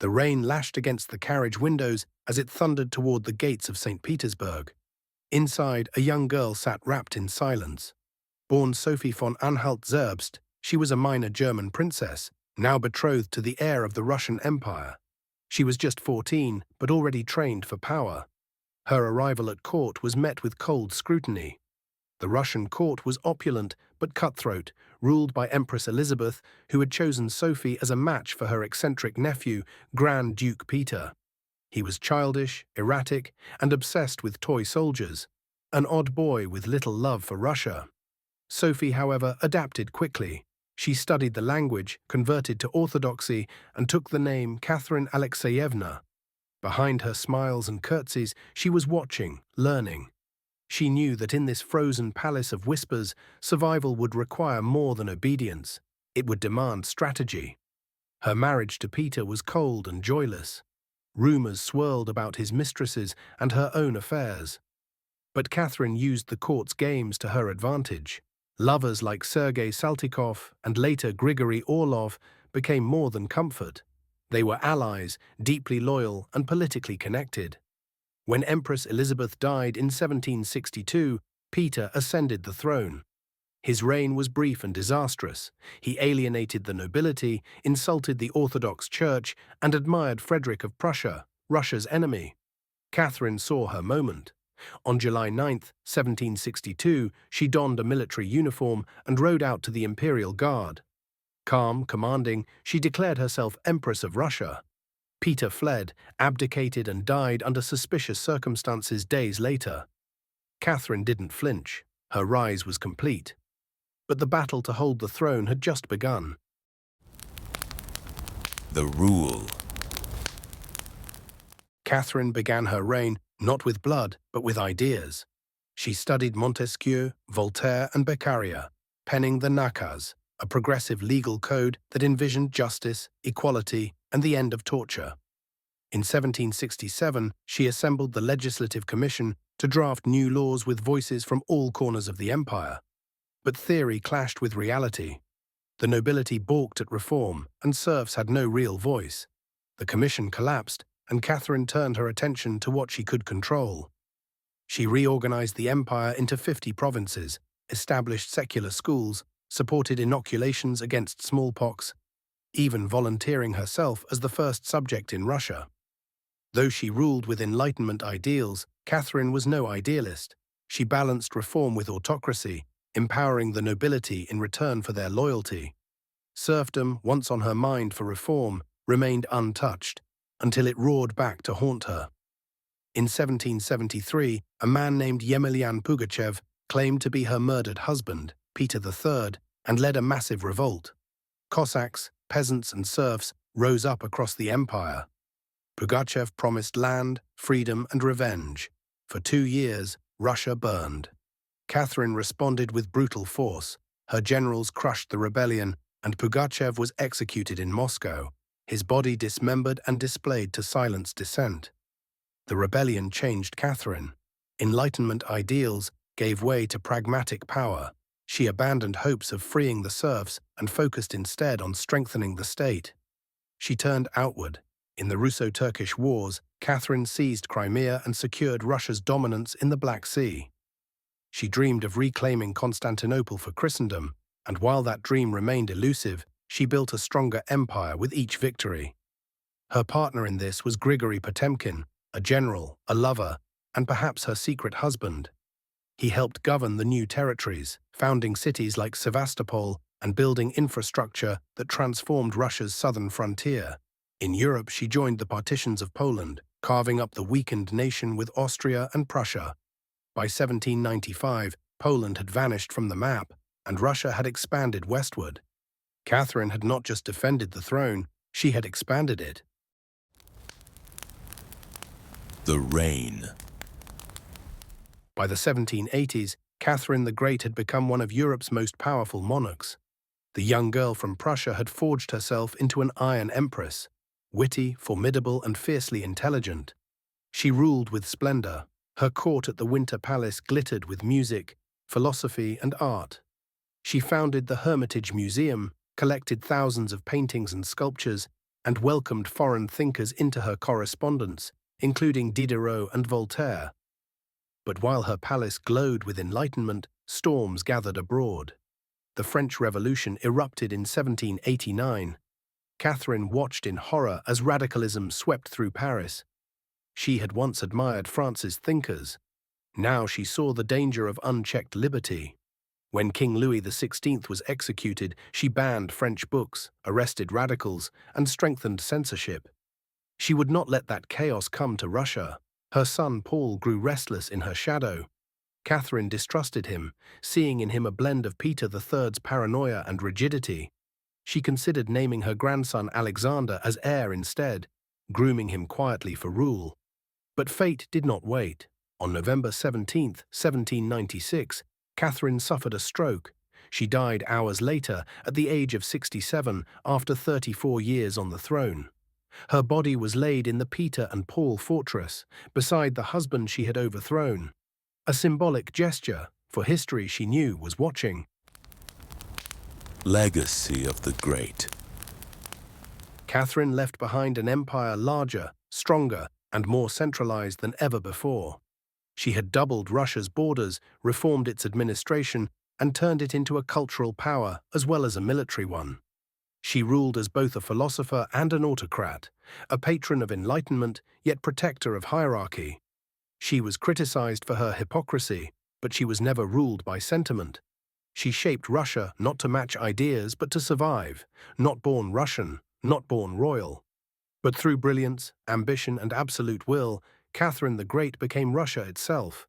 The rain lashed against the carriage windows as it thundered toward the gates of St. Petersburg. Inside, a young girl sat wrapped in silence. Born Sophie von Anhalt-Zerbst, she was a minor German princess, now betrothed to the heir of the Russian Empire. She was just 14, but already trained for power. Her arrival at court was met with cold scrutiny. The Russian court was opulent but cutthroat, ruled by Empress Elizabeth, who had chosen Sophie as a match for her eccentric nephew, Grand Duke Peter. He was childish, erratic, and obsessed with toy soldiers, an odd boy with little love for Russia. Sophie, however, adapted quickly. She studied the language, converted to Orthodoxy, and took the name Cathrine Alexeyevna. Behind her smiles and curtsies, she was watching, learning. She knew that in this frozen palace of whispers, survival would require more than obedience. It would demand strategy. Her marriage to Peter was cold and joyless. Rumors swirled about his mistresses and her own affairs. But Catherine used the court's games to her advantage. Lovers like Sergei Saltykov and later Grigory Orlov became more than comfort. They were allies, deeply loyal and politically connected. When Empress Elizabeth died in 1762, Peter ascended the throne. His reign was brief and disastrous. He alienated the nobility, insulted the Orthodox Church, and admired Frederick of Prussia, Russia's enemy. Catherine saw her moment. On July 9, 1762, she donned a military uniform and rode out to the Imperial Guard. Calm, commanding, she declared herself Empress of Russia. Peter fled, abdicated, and died under suspicious circumstances days later. Catherine didn't flinch. Her rise was complete. But the battle to hold the throne had just begun. The rule. Catherine began her reign not with blood, but with ideas. She studied Montesquieu, Voltaire, and Beccaria, penning the Nakaz, a progressive legal code that envisioned justice, equality, and the end of torture. In 1767, she assembled the Legislative Commission to draft new laws with voices from all corners of the empire. But theory clashed with reality. The nobility balked at reform, and serfs had no real voice. The commission collapsed, and Catherine turned her attention to what she could control. She reorganized the empire into 50 provinces, established secular schools, supported inoculations against smallpox, even volunteering herself as the first subject in Russia. Though she ruled with Enlightenment ideals, Catherine was no idealist. She balanced reform with autocracy, empowering the nobility in return for their loyalty. Serfdom, once on her mind for reform, remained untouched, until it roared back to haunt her. In 1773, a man named Yemelyan Pugachev claimed to be her murdered husband, Peter III, and led a massive revolt. Cossacks, peasants, and serfs rose up across the empire. Pugachev promised land, freedom, and revenge. For 2 years, Russia burned. Catherine responded with brutal force. Her generals crushed the rebellion, and Pugachev was executed in Moscow, his body dismembered and displayed to silence dissent. The rebellion changed Catherine. Enlightenment ideals gave way to pragmatic power. She abandoned hopes of freeing the serfs and focused instead on strengthening the state. She turned outward. In the Russo-Turkish Wars, Catherine seized Crimea and secured Russia's dominance in the Black Sea. She dreamed of reclaiming Constantinople for Christendom, and while that dream remained elusive, she built a stronger empire with each victory. Her partner in this was Grigory Potemkin, a general, a lover, and perhaps her secret husband. He helped govern the new territories, founding cities like Sevastopol and building infrastructure that transformed Russia's southern frontier. In Europe, she joined the partitions of Poland, carving up the weakened nation with Austria and Prussia. By 1795, Poland had vanished from the map, and Russia had expanded westward. Catherine had not just defended the throne, she had expanded it. The reign. By the 1780s, Catherine the Great had become one of Europe's most powerful monarchs. The young girl from Prussia had forged herself into an iron empress, witty, formidable, and fiercely intelligent. She ruled with splendor. Her court at the Winter Palace glittered with music, philosophy, and art. She founded the Hermitage Museum, collected thousands of paintings and sculptures, and welcomed foreign thinkers into her correspondence, including Diderot and Voltaire. But while her palace glowed with enlightenment, storms gathered abroad. The French Revolution erupted in 1789. Catherine watched in horror as radicalism swept through Paris. She had once admired France's thinkers. Now she saw the danger of unchecked liberty. When King Louis XVI was executed, she banned French books, arrested radicals, and strengthened censorship. She would not let that chaos come to Russia. Her son Paul grew restless in her shadow. Catherine distrusted him, seeing in him a blend of Peter III's paranoia and rigidity. She considered naming her grandson Alexander as heir instead, grooming him quietly for rule. But fate did not wait. On November 17, 1796, Catherine suffered a stroke. She died hours later, at the age of 67, after 34 years on the throne. Her body was laid in the Peter and Paul fortress, beside the husband she had overthrown. A symbolic gesture, for history she knew was watching. Legacy of the Great. Catherine left behind an empire larger, stronger, and more centralized than ever before. She had doubled Russia's borders, reformed its administration, and turned it into a cultural power as well as a military one. She ruled as both a philosopher and an autocrat, a patron of enlightenment, yet protector of hierarchy. She was criticized for her hypocrisy, but she was never ruled by sentiment. She shaped Russia not to match ideas but to survive, not born Russian, not born royal. But through brilliance, ambition, and absolute will, Catherine the Great became Russia itself.